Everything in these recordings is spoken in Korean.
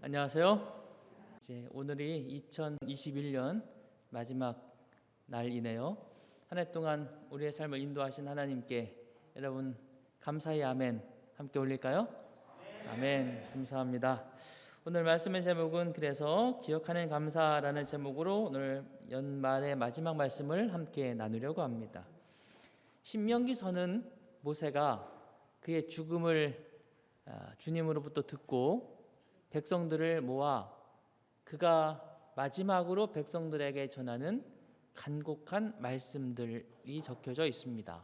안녕하세요. 오늘이 2021년 마지막 날이네요. 한 해 동안 우리의 삶을 인도하신 하나님께 여러분 감사의 아멘 함께 올릴까요? 아멘. 감사합니다. 오늘 말씀의 제목은 그래서 기억하는 감사라는 제목으로 오늘 연말의 마지막 말씀을 함께 나누려고 합니다. 신명기서는 모세가 그의 죽음을 주님으로부터 듣고 백성들을 모아 그가 마지막으로 백성들에게 전하는 간곡한 말씀들이 적혀져 있습니다.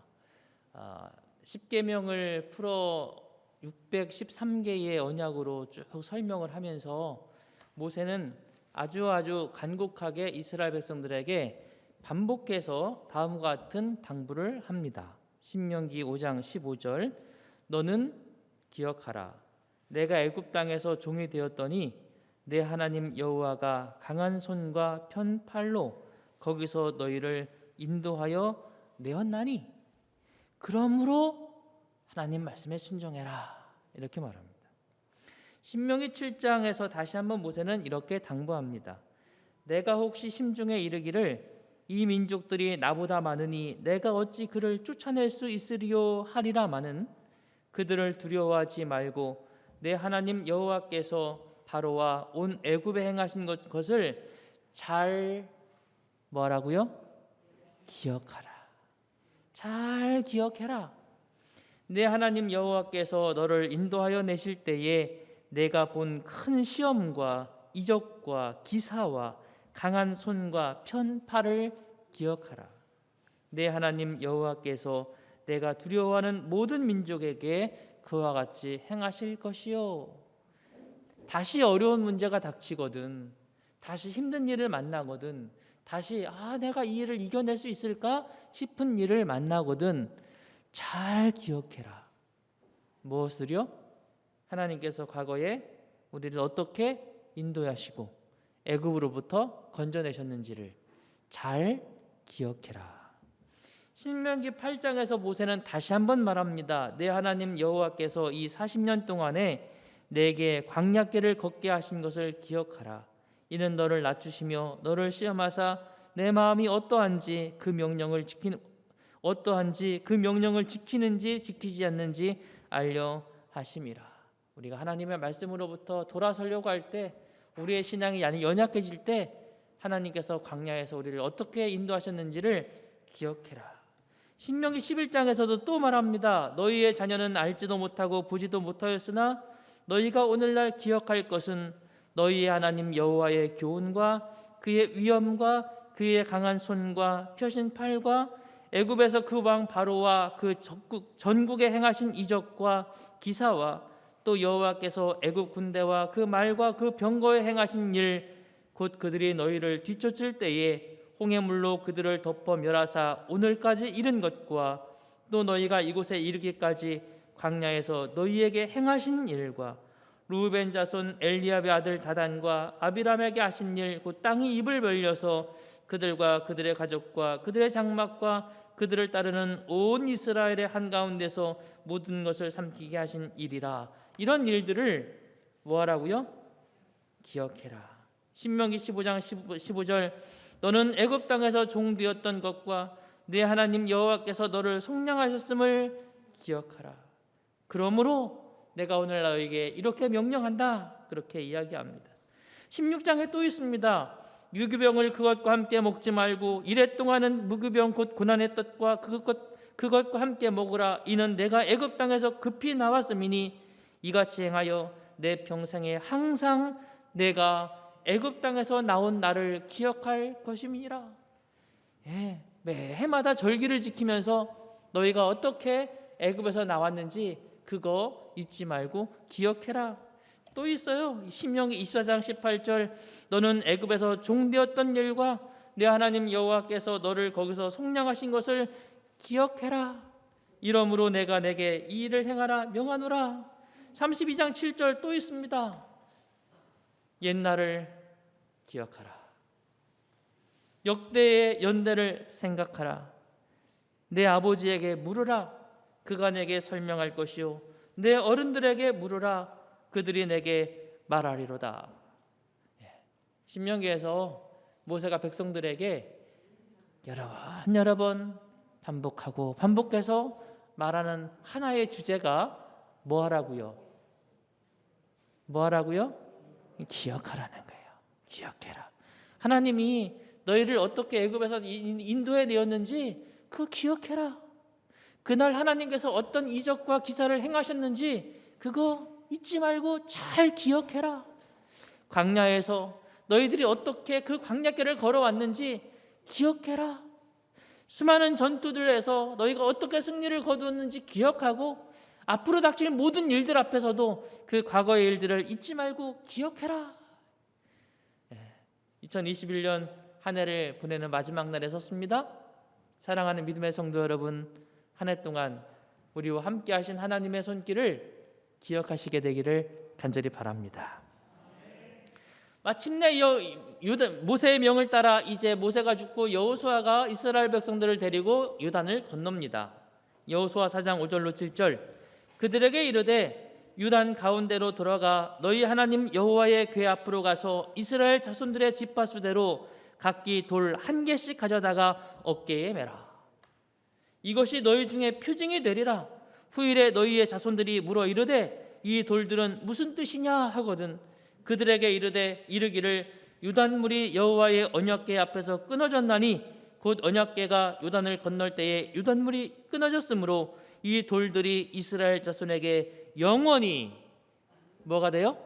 10계명을 풀어 613개의 언약으로 쭉 설명을 하면서 모세는 아주 간곡하게 이스라엘 백성들에게 반복해서 다음과 같은 당부를 합니다. 신명기 5장 15절 너는 기억하라. 내가 애굽 땅에서 종이 되었더니 내 하나님 여호와가 강한 손과 편 팔로 거기서 너희를 인도하여 내었나니 그러므로 하나님 말씀에 순종해라. 이렇게 말합니다. 신명기 7장에서 다시 한번 모세는 이렇게 당부합니다. 내가 혹시 심중에 이르기를 이 민족들이 나보다 많으니 내가 어찌 그를 쫓아낼 수 있으리요 하리라마는 그들을 두려워하지 말고 내 하나님 여호와께서 바로와 온 애굽에 행하신 것을 잘 뭐라고요? 기억하라. 잘 기억해라. 내 하나님 여호와께서 너를 인도하여 내실 때에 내가 본 큰 시험과 이적과 기사와 강한 손과 편팔을 기억하라. 내 하나님 여호와께서 내가 두려워하는 모든 민족에게 그와 같이 행하실 것이요. 다시 어려운 문제가 닥치거든, 다시 힘든 일을 만나거든, 다시 내가 이 일을 이겨낼 수 있을까 싶은 일을 만나거든 잘 기억해라. 무엇을요? 하나님께서 과거에 우리를 어떻게 인도하시고 애굽으로부터 건져내셨는지를 잘 기억해라. 신명기 8장에서 모세는 다시 한번 말합니다. 내 하나님 여호와께서 이 40년 동안에 내게 광야길을 걷게 하신 것을 기억하라. 이는 너를 낮추시며 너를 시험하사 내 마음이 어떠한지 그 명령을 지키는지 지키지 않는지 알려 하심이라. 우리가 하나님의 말씀으로부터 돌아서려고 할 때, 우리의 신앙이 연약해질 때 하나님께서 광야에서 우리를 어떻게 인도하셨는지를 기억해라. 신명기 11장에서도 또 말합니다. 너희의 자녀는 알지도 못하고 보지도 못하였으나 너희가 오늘날 기억할 것은 너희의 하나님 여호와의 교훈과 그의 위엄과 그의 강한 손과 펴신 팔과 애굽에서 그 왕 바로와 그 전국에 행하신 이적과 기사와 또 여호와께서 애굽 군대와 그 말과 그 병거에 행하신 일, 곧 그들이 너희를 뒤쫓을 때에 홍해물로 그들을 덮어 멸하사 오늘까지 이른 것과 또 너희가 이곳에 이르기까지 광야에서 너희에게 행하신 일과 루벤 자손 엘리압의 아들 다단과 아비람에게 하신 일, 곧 땅이 입을 벌려서 그들과 그들의 가족과 그들의 장막과 그들을 따르는 온 이스라엘의 한가운데서 모든 것을 삼키게 하신 일이라. 이런 일들을 뭐하라고요? 기억해라. 신명기 15장 15절 너는 애굽 땅에서 종되었던 것과 내 하나님 여호와께서 너를 속량하셨음을 기억하라. 그러므로 내가 오늘 너에게 이렇게 명령한다. 그렇게 이야기합니다. 16장에 또 있습니다. 유기병을 그것과 함께 먹지 말고 이래 동안은 무기병 곧 고난의 뜻과 그것과 함께 먹으라. 이는 내가 애굽 땅에서 급히 나왔음이니 이같이 행하여 내 평생에 항상 내가 애굽 땅에서 나온 나를 기억할 것임이니라. 매해마다 절기를 지키면서 너희가 어떻게 애굽에서 나왔는지 그거 잊지 말고 기억해라. 또 있어요. 신명기 24장 18절 너는 애굽에서 종되었던 일과 내 하나님 여호와께서 너를 거기서 속량하신 것을 기억해라. 이러므로 내가 내게 이 일을 행하라 명하노라. 32장 7절 또 있습니다. 옛날을 기억하라. 역대의 연대를 생각하라. 내 아버지에게 물으라. 그가 내게 설명할 것이요 내 어른들에게 물으라. 그들이 내게 말하리로다. 신명기에서 모세가 백성들에게 여러 번 반복하고 반복해서 말하는 하나의 주제가 뭐하라고요? 기억하라는 거예요. 기억해라. 하나님이 너희를 어떻게 애굽에서 인도해 내었는지 그거 기억해라. 그날 하나님께서 어떤 이적과 기사를 행하셨는지 그거 잊지 말고 잘 기억해라. 광야에서 너희들이 어떻게 그 광야길을 걸어왔는지 기억해라. 수많은 전투들에서 너희가 어떻게 승리를 거두었는지 기억하고 앞으로 닥칠 모든 일들 앞에서도 그 과거의 일들을 잊지 말고 기억해라. 2021년 한 해를 보내는 마지막 날에 섰습니다. 사랑하는 믿음의 성도 여러분, 한 해 동안 우리와 함께 하신 하나님의 손길을 기억하시게 되기를 간절히 바랍니다. 마침내 모세의 명을 따라 이제 모세가 죽고 여호수아가 이스라엘 백성들을 데리고 요단을 건넙니다. 여호수아 4장 5절로 7절, 그들에게 이르되 요단 가운데로 들어가 너희 하나님 여호와의 궤 앞으로 가서 이스라엘 자손들의 지파수대로 각기 돌 한 개씩 가져다가 어깨에 매라. 이것이 너희 중에 표징이 되리라. 후일에 너희의 자손들이 물어 이르되 이 돌들은 무슨 뜻이냐 하거든 그들에게 이르기를 요단물이 여호와의 언약궤 앞에서 끊어졌나니 곧 언약궤가 요단을 건널 때에 요단물이 끊어졌으므로 이 돌들이 이스라엘 자손에게 영원히 뭐가 돼요?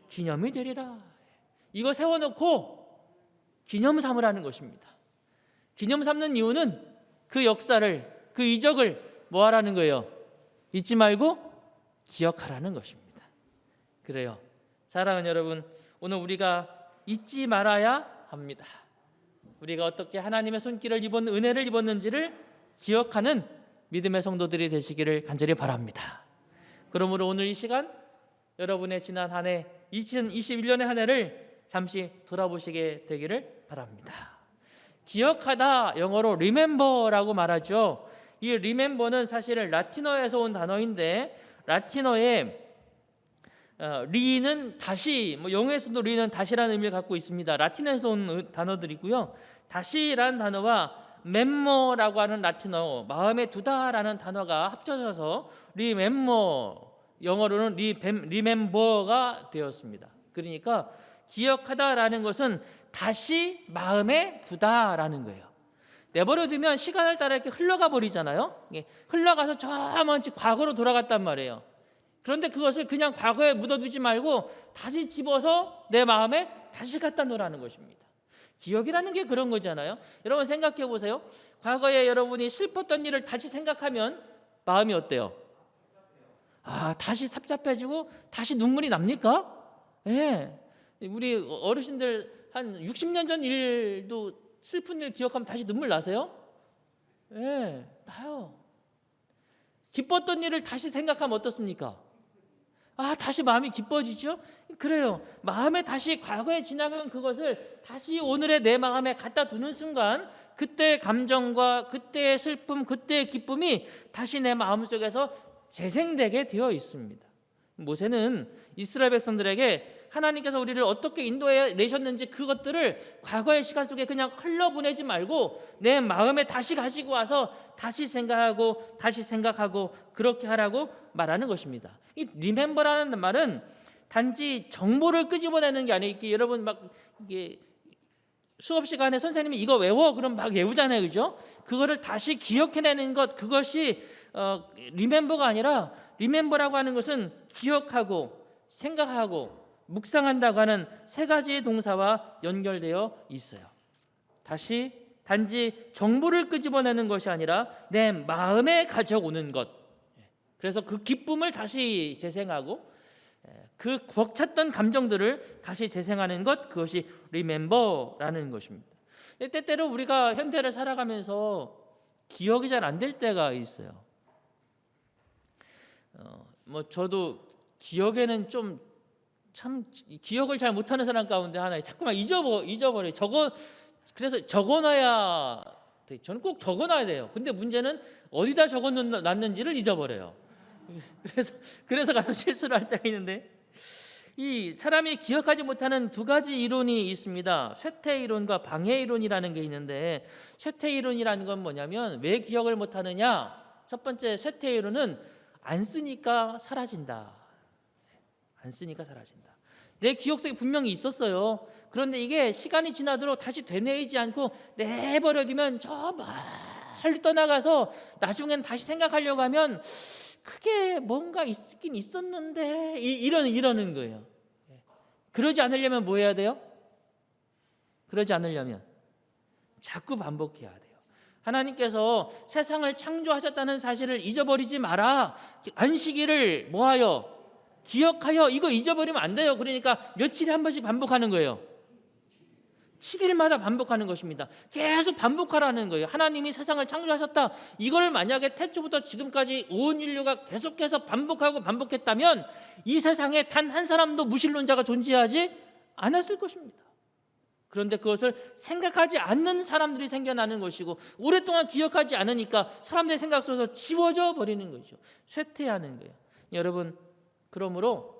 기념이 되리라. 이거 세워놓고 기념 삼으라는 것입니다. 기념 삼는 이유는 그 역사를, 그 이적을 뭐 하라는 거예요? 잊지 말고 기억하라는 것입니다. 그래요. 사랑하는 여러분, 오늘 우리가 잊지 말아야 합니다. 우리가 어떻게 하나님의 손길을 은혜를 입었는지를 기억하는 믿음의 성도들이 되시기를 간절히 바랍니다. 그러므로 오늘 이 시간 여러분의 지난 한 해 2021년의 한 해를 잠시 돌아보시게 되기를 바랍니다. 기억하다, 영어로 remember라고 말하죠. 이 remember는 사실은 라틴어에서 온 단어인데 라틴어에 리는 다시, 영어에서도 리는 다시라는 의미를 갖고 있습니다. 라틴에서 온 단어들이고요. 다시라는 단어와 멤머라고 하는 라틴어, 마음에 두다라는 단어가 합쳐져서 리멤머, 영어로는 리멤버가 되었습니다. 그러니까 기억하다라는 것은 다시 마음에 두다라는 거예요. 내버려두면 시간을 따라 이렇게 흘러가 버리잖아요. 흘러가서 저 먼지 과거로 돌아갔단 말이에요. 그런데 그것을 그냥 과거에 묻어두지 말고 다시 집어서 내 마음에 다시 갖다 놓으라는 것입니다. 기억이라는 게 그런 거잖아요. 여러분 생각해 보세요. 과거에 여러분이 슬펐던 일을 다시 생각하면 마음이 어때요? 다시 삽잡해지고 다시 눈물이 납니까? 예. 우리 어르신들 한 60년 전 일도 슬픈 일 기억하면 다시 눈물 나세요? 예, 나요. 기뻤던 일을 다시 생각하면 어떻습니까? 다시 마음이 기뻐지죠? 그래요. 마음에 다시 과거에 지나간 그것을 다시 오늘의 내 마음에 갖다 두는 순간 그때의 감정과 그때의 슬픔, 그때의 기쁨이 다시 내 마음속에서 재생되게 되어 있습니다. 모세는 이스라엘 백성들에게 하나님께서 우리를 어떻게 인도해 내셨는지 그것들을 과거의 시간 속에 그냥 흘려보내지 말고 내 마음에 다시 가지고 와서 다시 생각하고 그렇게 하라고 말하는 것입니다. 이 리멤버라는 말은 단지 정보를 끄집어내는 게 아니고 여러분 이게 수업 시간에 선생님이 이거 외워 그럼 막 외우잖아요, 그죠? 그거를 다시 기억해내는 것, 그것이 리멤버가 아니라 리멤버라고 하는 것은 기억하고 생각하고 묵상한다고 하는 세 가지의 동사와 연결되어 있어요. 다시 단지 정보를 끄집어내는 것이 아니라 내 마음에 가져오는 것. 그래서 그 기쁨을 다시 재생하고 그 벅찼던 감정들을 다시 재생하는 것, 그것이 remember라는 것입니다. 때때로 우리가 현대를 살아가면서 기억이 잘 안 될 때가 있어요. 저도 기억에는 참 기억을 잘 못하는 사람 가운데 하나에 자꾸만 잊어버려요. 그래서 적어놔야 돼. 저는 꼭 적어놔야 돼요. 근데 문제는 어디다 적어놨는지를 잊어버려요. 그래서 가서 실수를 할 때가 있는데 이 사람이 기억하지 못하는 두 가지 이론이 있습니다. 쇠퇴 이론과 방해 이론이라는 게 있는데, 쇠퇴 이론이라는 건 뭐냐면 왜 기억을 못하느냐? 첫 번째 쇠퇴 이론은 안 쓰니까 사라진다. 안 쓰니까 사라진다. 내 기억 속에 분명히 있었어요. 그런데 이게 시간이 지나도록 다시 되뇌이지 않고 내버려두면 저 멀리 떠나가서 나중엔 다시 생각하려고 하면 그게 뭔가 있긴 있었는데 이러는 거예요. 그러지 않으려면 뭐 해야 돼요? 그러지 않으려면 자꾸 반복해야 돼요. 하나님께서 세상을 창조하셨다는 사실을 잊어버리지 마라. 안식일을 뭐하여? 기억하여. 이거 잊어버리면 안 돼요. 그러니까 며칠에 한 번씩 반복하는 거예요. 7일마다 반복하는 것입니다. 계속 반복하라는 거예요. 하나님이 세상을 창조하셨다. 이걸 만약에 태초부터 지금까지 온 인류가 계속해서 반복하고 반복했다면 이 세상에 단 한 사람도 무신론자가 존재하지 않았을 것입니다. 그런데 그것을 생각하지 않는 사람들이 생겨나는 것이고, 오랫동안 기억하지 않으니까 사람들의 생각 속에서 지워져 버리는 거죠. 쇠퇴하는 거예요. 여러분, 그러므로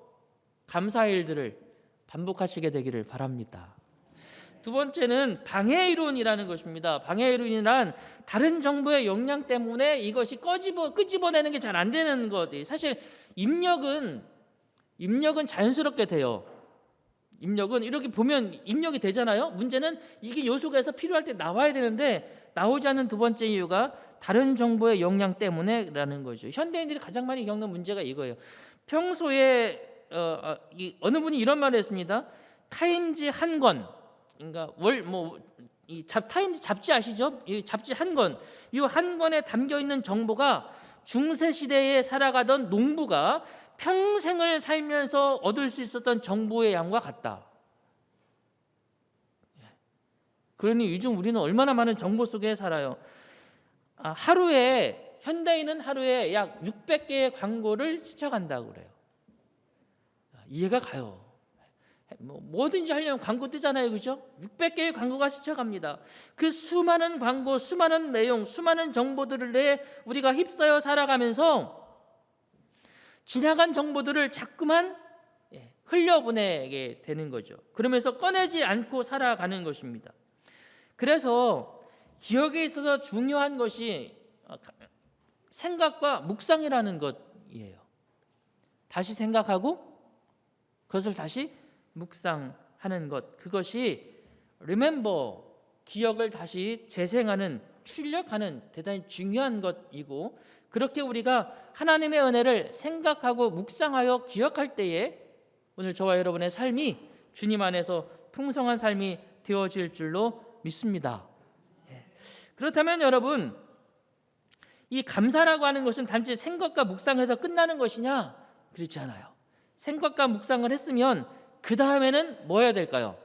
감사의 일들을 반복하시게 되기를 바랍니다. 두 번째는 방해 이론이라는 것입니다. 방해 이론이란 다른 정보의 역량 때문에 이것이 끄집어내는 게 잘 안 되는 것. 사실 입력은 자연스럽게 돼요. 입력은 이렇게 보면 입력이 되잖아요. 문제는 이게 요 속에서 필요할 때 나와야 되는데 나오지 않는 두 번째 이유가 다른 정보의 역량 때문에라는 거죠. 현대인들이 가장 많이 겪는 문제가 이거예요. 평소에 어느 분이 이런 말을 했습니다. 타임지 한 권, 그러니까 타임지 잡지 아시죠? 이 잡지 한 권, 이 한 권에 담겨 있는 정보가 중세 시대에 살아가던 농부가 평생을 살면서 얻을 수 있었던 정보의 양과 같다. 그러니 요즘 우리는 얼마나 많은 정보 속에 살아요. 현대인은 하루에 약 600개의 광고를 스쳐간다고 그래요. 이해가 가요. 뭐든지 하려면 광고 뜨잖아요, 그죠? 600개의 광고가 스쳐갑니다. 그 수많은 광고, 수많은 내용, 수많은 정보들을 내 우리가 휩싸여 살아가면서 지나간 정보들을 자꾸만 흘려보내게 되는 거죠. 그러면서 꺼내지 않고 살아가는 것입니다. 그래서 기억에 있어서 중요한 것이 생각과 묵상이라는 것이에요. 다시 생각하고 그것을 다시 묵상하는 것, 그것이 remember, 기억을 다시 재생하는, 출력하는 대단히 중요한 것이고, 그렇게 우리가 하나님의 은혜를 생각하고 묵상하여 기억할 때에 오늘 저와 여러분의 삶이 주님 안에서 풍성한 삶이 되어질 줄로 믿습니다. 그렇다면 여러분, 이 감사라고 하는 것은 단지 생각과 묵상해서 끝나는 것이냐? 그렇지 않아요. 생각과 묵상을 했으면 그 다음에는 뭐 해야 될까요?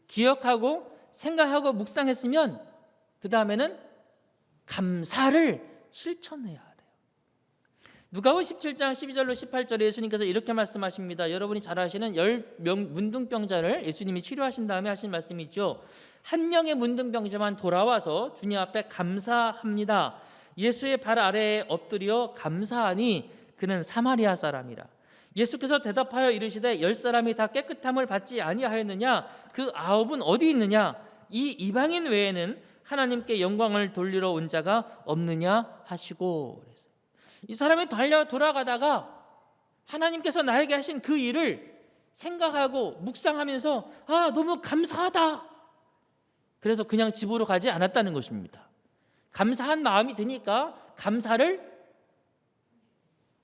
기억하고 생각하고 묵상했으면 그 다음에는 감사를 실천해야 돼요. 누가복음 17장 12절로 18절에 예수님께서 이렇게 말씀하십니다. 여러분이 잘 아시는 10명 문둥병자를 예수님이 치료하신 다음에 하신 말씀이 있죠. 한 명의 문둥병자만 돌아와서 주님 앞에 감사합니다. 예수의 발 아래에 엎드려 감사하니 그는 사마리아 사람이라. 예수께서 대답하여 이르시되 10사람이 다 깨끗함을 받지 아니하였느냐? 그 9은 어디 있느냐? 이 이방인 외에는 하나님께 영광을 돌리러 온 자가 없느냐 하시고 그랬어요. 이 사람이 돌아가다가 하나님께서 나에게 하신 그 일을 생각하고 묵상하면서 너무 감사하다. 그래서 그냥 집으로 가지 않았다는 것입니다. 감사한 마음이 드니까 감사를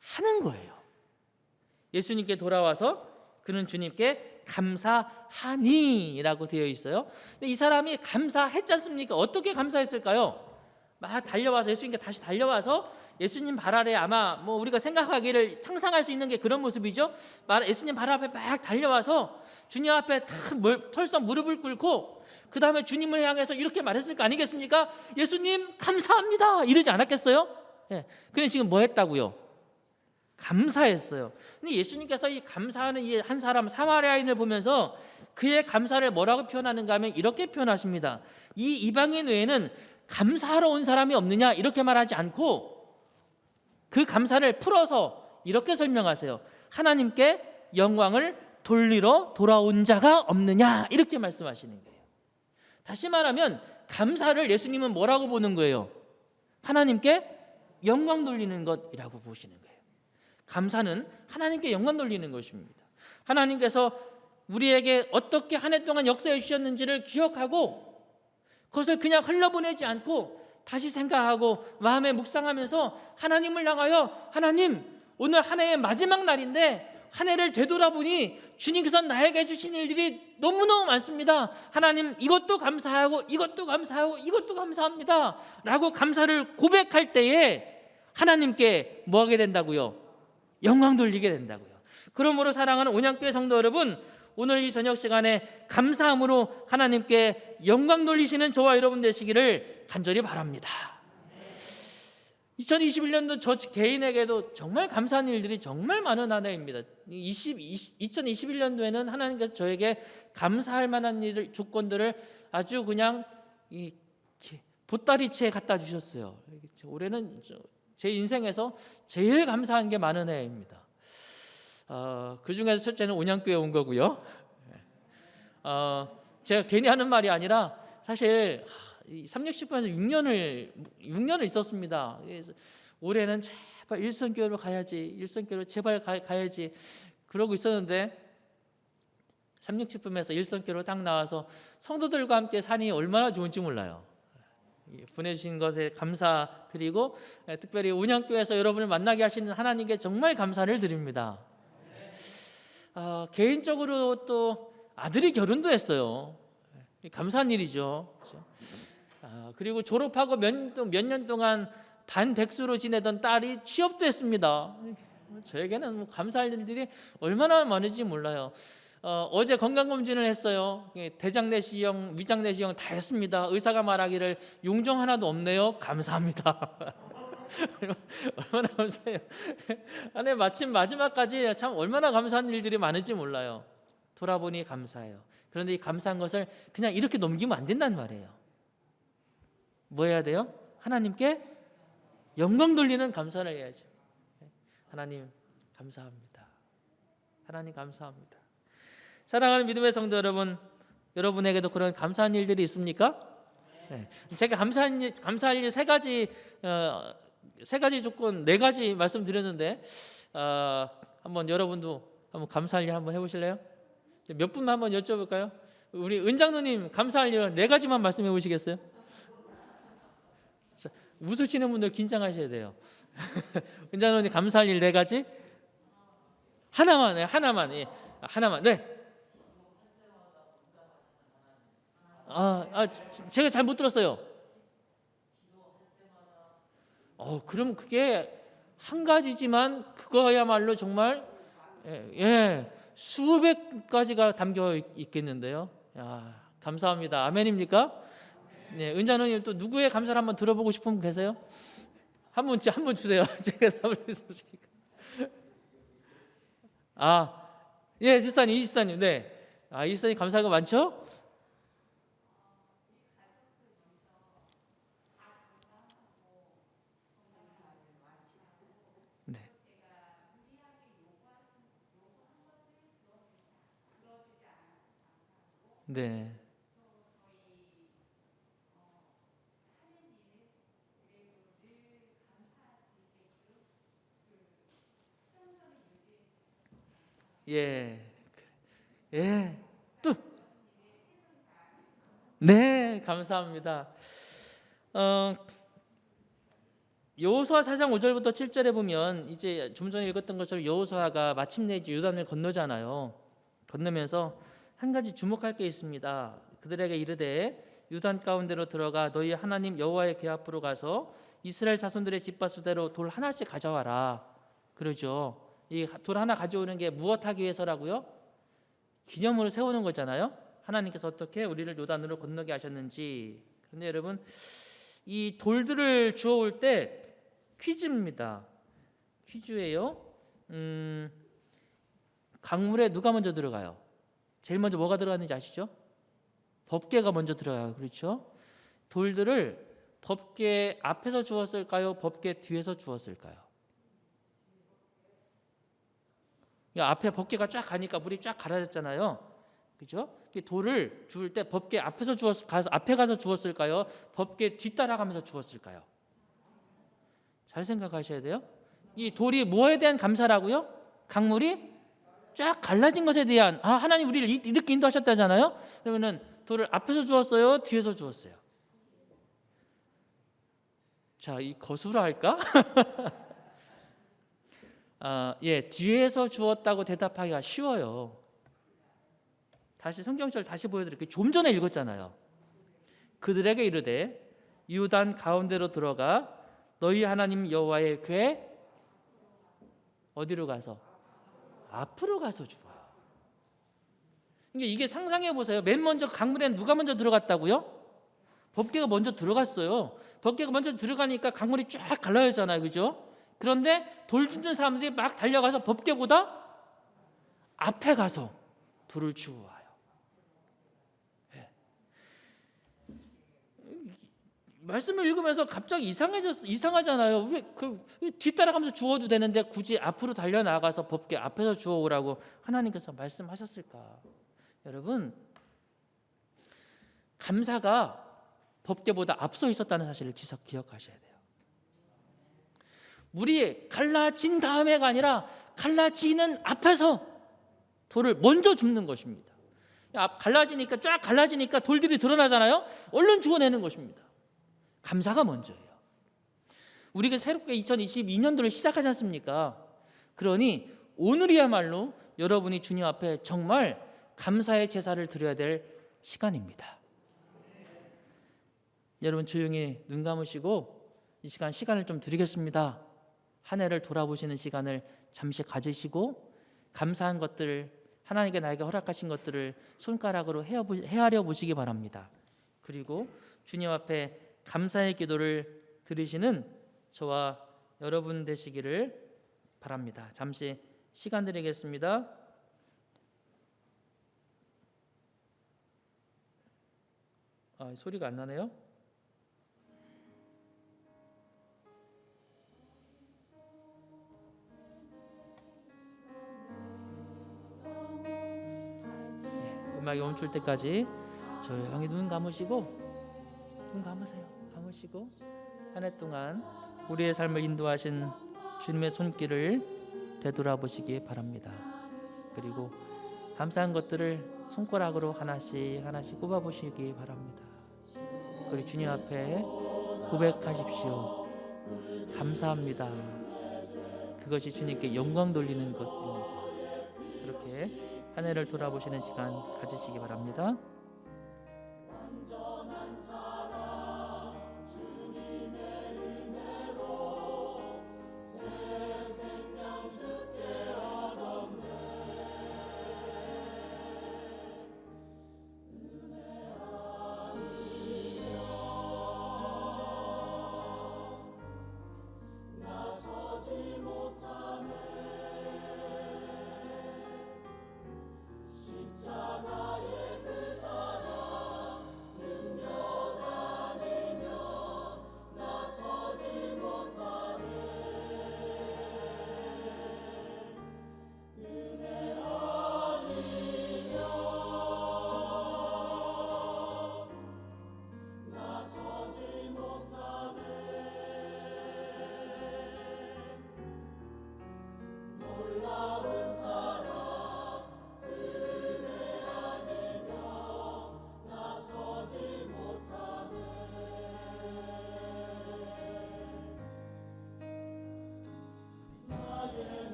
하는 거예요. 예수님께 돌아와서 그는 주님께 감사하니라고 되어 있어요. 근데 이 사람이 감사했지 않습니까? 어떻게 감사했을까요? 막 달려와서 예수님께 다시 달려와서 예수님 발 아래 아마 우리가 생각하기를 상상할 수 있는 게 그런 모습이죠. 예수님 발 앞에 막 달려와서 주님 앞에 털썩 무릎을 꿇고 그 다음에 주님을 향해서 이렇게 말했을 거 아니겠습니까? 예수님 감사합니다 이러지 않았겠어요? 근데 지금 뭐 했다고요? 감사했어요. 근데 예수님께서 이 감사하는 이 한 사람 사마리아인을 보면서 그의 감사를 뭐라고 표현하는가 하면 이렇게 표현하십니다. 이 이방인 외에는 감사하러 온 사람이 없느냐 이렇게 말하지 않고 그 감사를 풀어서 이렇게 설명하세요. 하나님께 영광을 돌리러 돌아온 자가 없느냐 이렇게 말씀하시는 거예요. 다시 말하면 감사를 예수님은 뭐라고 보는 거예요? 하나님께 영광 돌리는 것이라고 보시는 거예요. 감사는 하나님께 영광 돌리는 것입니다. 하나님께서 우리에게 어떻게 한 해 동안 역사해 주셨는지를 기억하고 그것을 그냥 흘러보내지 않고 다시 생각하고 마음에 묵상하면서 하나님을 향하여 하나님, 오늘 한 해의 마지막 날인데 한 해를 되돌아보니 주님께서 나에게 주신 일들이 너무너무 많습니다. 하나님, 이것도 감사하고 이것도 감사하고 이것도 감사합니다 라고 감사를 고백할 때에 하나님께 뭐 하게 된다고요? 영광 돌리게 된다고요. 그러므로 사랑하는 온양교회 성도 여러분, 오늘 이 저녁 시간에 감사함으로 하나님께 영광 돌리시는 저와 여러분 되시기를 간절히 바랍니다. 2021년도 저 개인에게도 정말 감사한 일들이 정말 많은 한 해입니다. 2021년도에는 하나님께서 저에게 감사할 만한 일, 조건들을 아주 그냥 보따리채에 갖다 주셨어요. 올해는 제 인생에서 제일 감사한 게 많은 해입니다. 그 중에서 첫째는 온양교회 온 거고요. 제가 괜히 하는 말이 아니라 사실 360분에서 6년을 있었습니다. 그래서 올해는 제발 일선교회로 가야지, 일선교회로 제발 가야지 그러고 있었는데 360분에서 일선교회로 딱 나와서 성도들과 함께 사니 얼마나 좋은지 몰라요. 보내주신 것에 감사드리고 특별히 온양교회에서 여러분을 만나게 하시는 하나님께 정말 감사를 드립니다. 개인적으로 또 아들이 결혼도 했어요. 감사한 일이죠. 그리고 졸업하고 몇 년 동안 반백수로 지내던 딸이 취업도 했습니다. 저에게는 감사할 일들이 얼마나 많은지 몰라요. 어제 건강검진을 했어요. 대장 내시경, 위장 내시경 다 했습니다. 의사가 말하기를 용종 하나도 없네요. 감사합니다. 얼마나 감사해요. 아니, 마침 마지막까지 참 얼마나 감사한 일들이 많은지 몰라요. 돌아보니 감사해요. 그런데 이 감사한 것을 그냥 이렇게 넘기면 안 된다는 말이에요. 뭐 해야 돼요? 하나님께 영광 돌리는 감사를 해야죠. 하나님 감사합니다. 하나님 감사합니다. 사랑하는 믿음의 성도 여러분, 여러분에게도 그런 감사한 일들이 있습니까? 네. 제가 감사할 일 세 가지 조건, 4가지 말씀드렸는데 한번 여러분도 한번 감사할 일 한번 해보실래요? 몇 분만 한번 여쭤볼까요? 우리 은장로님 감사할 일 4가지만 말씀해 보시겠어요? 웃으시는 분들 긴장하셔야 돼요. 은장로님 감사할 일 4가지? 하나만, 하나만, 하나만. 네. 제가 잘 못 들었어요. 그럼 그게 한 가지지만 그거야말로 정말 수백 가지가 담겨 있겠는데요. 감사합니다. 아멘입니까? 네, 은자노님 또 누구의 감사를 한번 들어보고 싶은 분 계세요? 한 분 주세요. 제가 답을 해주시니까. 예, 이지사님, 네. 이지사님 감사한 거 많죠? 네. 네. 예. 예. 또. 네, 감사합니다. 여호수아 4장 5절부터 7절에 보면 이제 좀 전에 읽었던 것처럼 여호수아가 마침내 이제 요단을 건너잖아요. 건너면서 한 가지 주목할 게 있습니다. 그들에게 이르되 요단 가운데로 들어가 너희 하나님 여호와의 궤 앞으로 가서 이스라엘 자손들의 집밭수대로 돌 하나씩 가져와라. 그러죠. 이 돌 하나 가져오는 게 무엇하기 위해서라고요? 기념으로 세우는 거잖아요. 하나님께서 어떻게 우리를 요단으로 건너게 하셨는지. 그런데 여러분, 이 돌들을 주워올 때 퀴즈입니다. 퀴즈예요. 강물에 누가 먼저 들어가요? 제일 먼저 뭐가 들어가는지 아시죠? 법궤가 먼저 들어가요. 그렇죠? 돌들을 법궤 앞에서 주웠을까요? 법궤 뒤에서 주웠을까요? 앞에 법궤가 쫙 가니까 물이 쫙 가라졌잖아요. 그죠? 돌을 주울 때 법궤 앞에 가서 주웠을까요? 법궤 뒤따라가면서 주웠을까요? 잘 생각하셔야 돼요. 이 돌이 뭐에 대한 감사라고요? 강물이 쫙 갈라진 것에 대한, 하나님 우리를 이렇게 인도하셨다잖아요. 그러면은 돌을 앞에서 주웠어요? 뒤에서 주웠어요? 자, 이 거수라 할까? 뒤에서 주었다고 대답하기가 쉬워요. 다시 성경절 다시 보여드릴게요. 좀 전에 읽었잖아요. 그들에게 이르되 유단 가운데로 들어가 너희 하나님 여호와의 궤 어디로 가서? 앞으로 가서 주어요. 이게 상상해 보세요. 맨 먼저 강물에 누가 먼저 들어갔다고요? 법궤가 먼저 들어갔어요. 법궤가 먼저 들어가니까 강물이 쫙 갈라졌잖아요. 그죠? 그런데 돌 줍는 사람들이 막 달려가서 법궤보다 앞에 가서 돌을 주워와요. 말씀을 읽으면서 갑자기 이상하잖아요. 왜 뒤따라가면서 주워도 되는데 굳이 앞으로 달려나가서 법궤 앞에서 주워오라고 하나님께서 말씀하셨을까? 여러분, 감사가 법궤보다 앞서 있었다는 사실을 기억하셔야 돼요. 물이 갈라진 다음에가 아니라 갈라지는 앞에서 돌을 먼저 줍는 것입니다. 갈라지니까 쫙 갈라지니까 돌들이 드러나잖아요. 얼른 주워내는 것입니다. 감사가 먼저예요. 우리가 새롭게 2022년도를 시작하지 않습니까? 그러니 오늘이야말로 여러분이 주님 앞에 정말 감사의 제사를 드려야 될 시간입니다. 여러분 조용히 눈 감으시고 이 시간을 좀 드리겠습니다. 한 해를 돌아보시는 시간을 잠시 가지시고 감사한 것들, 하나님께 나에게 허락하신 것들을 손가락으로 헤아려 보시기 바랍니다. 그리고 주님 앞에 감사의 기도를 드리시는 저와 여러분 되시기를 바랍니다. 잠시 시간 드리겠습니다. 소리가 안 나네요. 음악이 멈출 때까지 조용히 눈 감으시고 한 해 동안 우리의 삶을 인도하신 주님의 손길을 되돌아보시기 바랍니다. 그리고 감사한 것들을 손가락으로 하나씩 꼽아보시기 바랍니다. 그리고 주님 앞에 고백하십시오. 감사합니다. 그것이 주님께 영광 돌리는 것입니다. 그렇게 한 해를 돌아보시는 시간 가지시기 바랍니다.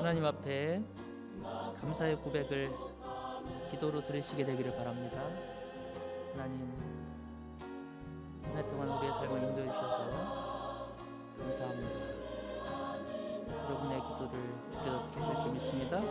하나님 앞에 감사의 고백을 기도로 들으시게 되기를 바랍니다. 하나님, 한 해 동안 우리의 삶을 인도해 주셔서 감사합니다. 여러분의 기도를 주께서 들으실 줄 믿습니다.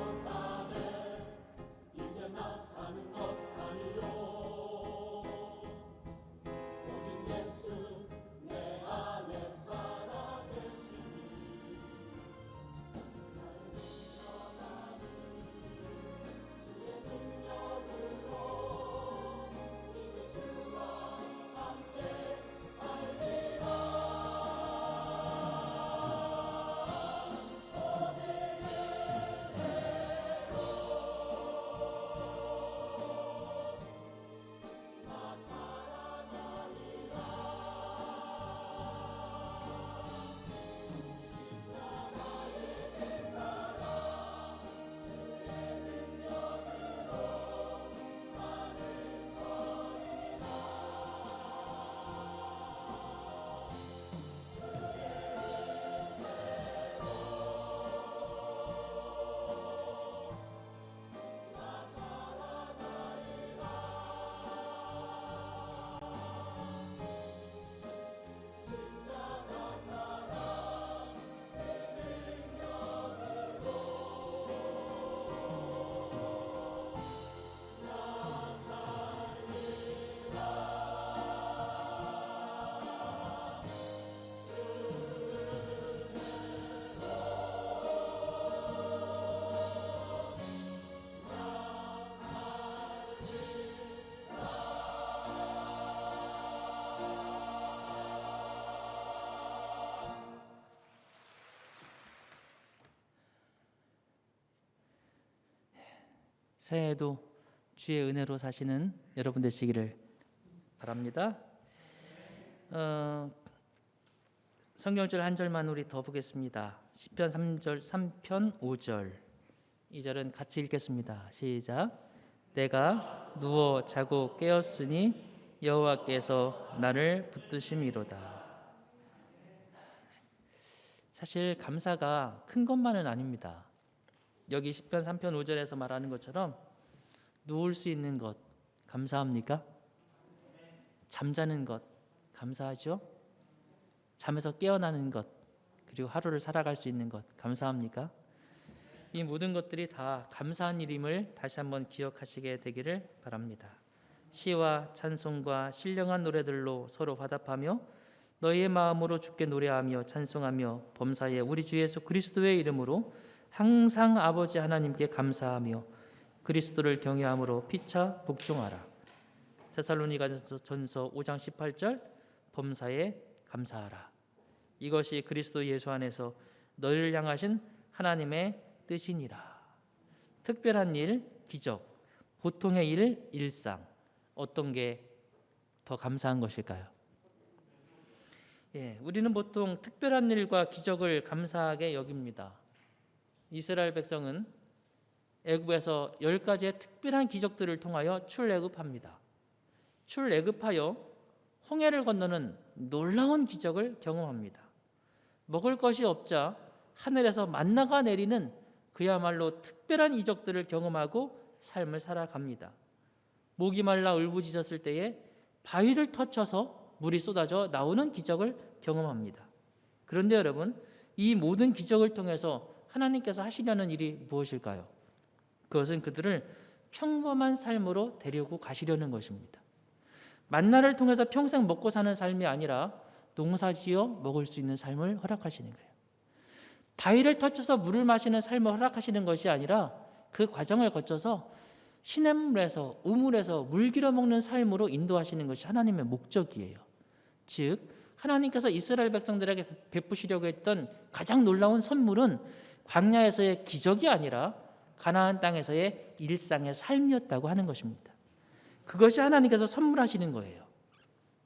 새해에도 주의 은혜로 사시는 여러분 되시기를 바랍니다. 성경줄 한 절만 우리 더 보겠습니다. 시편 3편 5절. 이 절은 같이 읽겠습니다. 시작. 내가 누워 자고 깨었으니 여호와께서 나를 붙드심이로다. 사실 감사가 큰 것만은 아닙니다. 여기 시편 3편 5절에서 말하는 것처럼 누울 수 있는 것 감사합니까? 잠자는 것 감사하죠? 잠에서 깨어나는 것, 그리고 하루를 살아갈 수 있는 것 감사합니까? 이 모든 것들이 다 감사한 일임을 다시 한번 기억하시게 되기를 바랍니다. 시와 찬송과 신령한 노래들로 서로 화답하며 너희의 마음으로 주께 노래하며 찬송하며 범사에 우리 주 예수 그리스도의 이름으로 항상 아버지 하나님께 감사하며 그리스도를 경외함으로 피차 복종하라. 데살로니가전서 5장 18절. 범사에 감사하라. 이것이 그리스도 예수 안에서 너희를 향하신 하나님의 뜻이니라. 특별한 일, 기적, 보통의 일, 일상, 어떤 게 더 감사한 것일까요? 우리는 보통 특별한 일과 기적을 감사하게 여깁니다. 이스라엘 백성은 애굽에서 10가지의 특별한 기적들을 통하여 출애굽합니다. 출애굽하여 홍해를 건너는 놀라운 기적을 경험합니다. 먹을 것이 없자 하늘에서 만나가 내리는 그야말로 특별한 이적들을 경험하고 삶을 살아갑니다. 목이 말라 울부짖었을 때에 바위를 터쳐서 물이 쏟아져 나오는 기적을 경험합니다. 그런데 여러분, 이 모든 기적을 통해서 하나님께서 하시려는 일이 무엇일까요? 그것은 그들을 평범한 삶으로 데리고 가시려는 것입니다. 만나를 통해서 평생 먹고 사는 삶이 아니라 농사지어 먹을 수 있는 삶을 허락하시는 거예요. 바위를 터쳐서 물을 마시는 삶을 허락하시는 것이 아니라 그 과정을 거쳐서 시냇물에서 우물에서 물 길어 먹는 삶으로 인도하시는 것이 하나님의 목적이에요. 즉 하나님께서 이스라엘 백성들에게 베푸시려고 했던 가장 놀라운 선물은 광야에서의 기적이 아니라 가나안 땅에서의 일상의 삶이었다고 하는 것입니다. 그것이 하나님께서 선물하시는 거예요.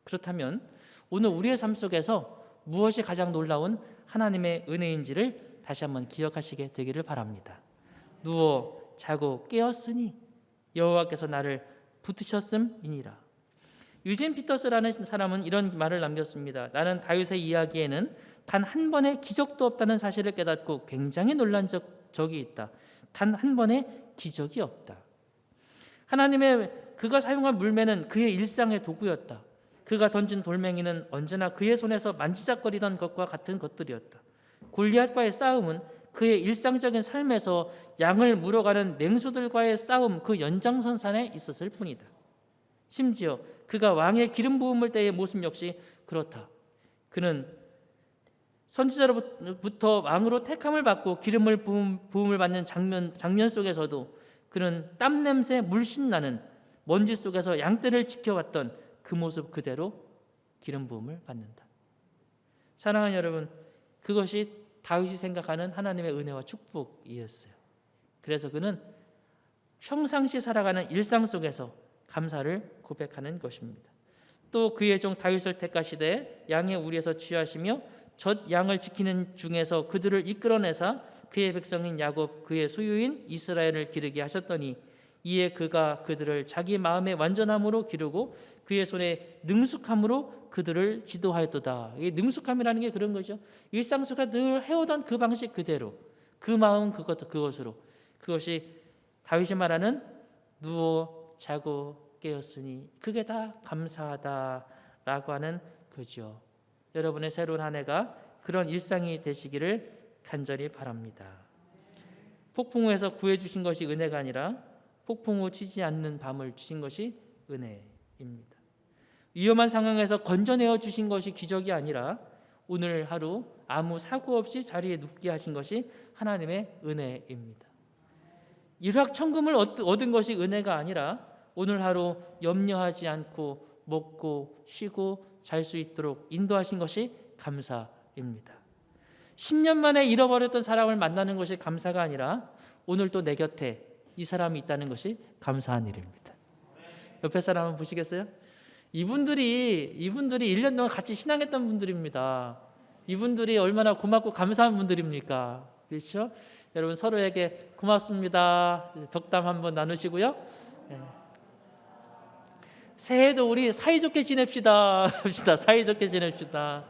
그렇다면 오늘 우리의 삶 속에서 무엇이 가장 놀라운 하나님의 은혜인지를 다시 한번 기억하시게 되기를 바랍니다. 누워 자고 깨었으니 여호와께서 나를 붙으셨음이니라. 유진 피터스라는 사람은 이런 말을 남겼습니다. 나는 다윗의 이야기에는 단 한 번의 기적도 없다는 사실을 깨닫고 굉장히 놀란 적 적이 있다. 단 한 번의 기적이 없다. 하나님의 그가 사용한 물매는 그의 일상의 도구였다. 그가 던진 돌멩이는 언제나 그의 손에서 만지작거리던 것과 같은 것들이었다. 골리앗과의 싸움은 그의 일상적인 삶에서 양을 물어가는 맹수들과의 싸움 그 연장선상에 있었을 뿐이다. 심지어 그가 왕의 기름 부음을 때의 모습 역시 그렇다. 그는 선지자로부터 왕으로 택함을 받고 기름을 부음을 받는 장면 속에서도 그는 땀 냄새 물씬 나는 먼지 속에서 양떼를 지켜왔던 그 모습 그대로 기름 부음을 받는다. 사랑하는 여러분, 그것이 다윗이 생각하는 하나님의 은혜와 축복이었어요. 그래서 그는 평상시 살아가는 일상 속에서 감사를 고백하는 것입니다. 또 그의 종 다윗을 택하시되 양의 우리에서 취하시며 젖 양을 지키는 중에서 그들을 이끌어내사 그의 백성인 야곱 그의 소유인 이스라엘을 기르게 하셨더니 이에 그가 그들을 자기 마음의 완전함으로 기르고 그의 손에 능숙함으로 그들을 지도하였도다. 이 능숙함이라는 게 그런 거죠. 일상 속에 늘 해오던 그 방식 그대로, 그 마음 그것으로, 그것이 다윗이 말하는 누워 자고 깨었으니 그게 다 감사하다라고 하는 거죠. 여러분의 새로운 한 해가 그런 일상이 되시기를 간절히 바랍니다. 폭풍 후에서 구해주신 것이 은혜가 아니라 폭풍 후 치지 않는 밤을 주신 것이 은혜입니다. 위험한 상황에서 건져내어 주신 것이 기적이 아니라 오늘 하루 아무 사고 없이 자리에 눕게 하신 것이 하나님의 은혜입니다. 일확천금을 얻은 것이 은혜가 아니라 오늘 하루 염려하지 않고 먹고 쉬고 잘 수 있도록 인도하신 것이 감사입니다. 10년 만에 잃어버렸던 사람을 만나는 것이 감사가 아니라 오늘 또 내 곁에 이 사람이 있다는 것이 감사한 일입니다. 옆에 사람 한번 보시겠어요? 이분들이 1년 동안 같이 신앙했던 분들입니다. 이분들이 얼마나 고맙고 감사한 분들입니까? 그렇죠? 여러분 서로에게 고맙습니다. 덕담 한번 나누시고요. 새해도 우리 사이좋게 지냅시다. 사이좋게 지냅시다.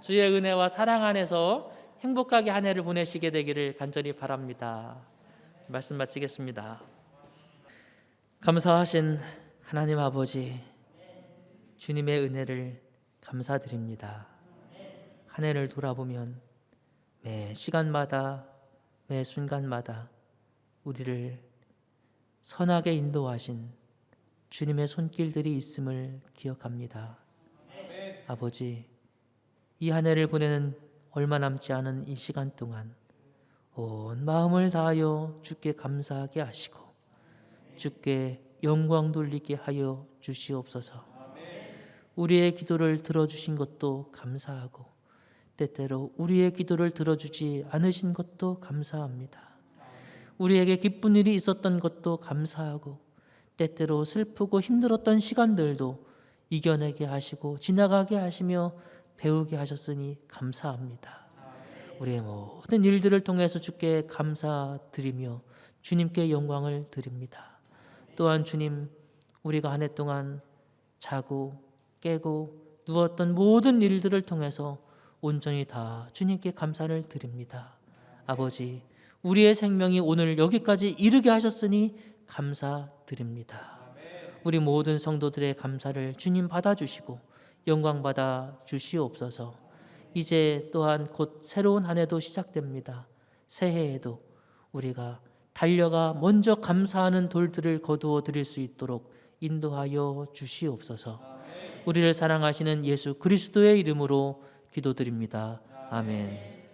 주의 은혜와 사랑 안에서 행복하게 한 해를 보내시게 되기를 간절히 바랍니다. 말씀 마치겠습니다. 감사하신 하나님 아버지, 주님의 은혜를 감사드립니다. 한 해를 돌아보면 매 시간마다 매 순간마다 우리를 선하게 인도하신 주님의 손길들이 있음을 기억합니다. 아버지, 이 한 해를 보내는 얼마 남지 않은 이 시간 동안 온 마음을 다하여 주께 감사하게 하시고 주께 영광 돌리게 하여 주시옵소서. 우리의 기도를 들어주신 것도 감사하고 때때로 우리의 기도를 들어주지 않으신 것도 감사합니다. 우리에게 기쁜 일이 있었던 것도 감사하고 때때로 슬프고 힘들었던 시간들도 이겨내게 하시고 지나가게 하시며 배우게 하셨으니 감사합니다. 우리의 모든 일들을 통해서 주께 감사드리며 주님께 영광을 드립니다. 또한 주님, 우리가 한 해 동안 자고 깨고 누웠던 모든 일들을 통해서 온전히 다 주님께 감사를 드립니다. 아버지, 우리의 생명이 오늘 여기까지 이르게 하셨으니 감사드립니다. 우리 모든 성도들의 감사를 주님 받아주시고 영광 받아 주시옵소서. 이제 또한 곧 새로운 한 해도 시작됩니다. 새해에도 우리가 달려가 먼저 감사하는 돌들을 거두어 드릴 수 있도록 인도하여 주시옵소서. 우리를 사랑하시는 예수 그리스도의 이름으로 기도드립니다. 아멘.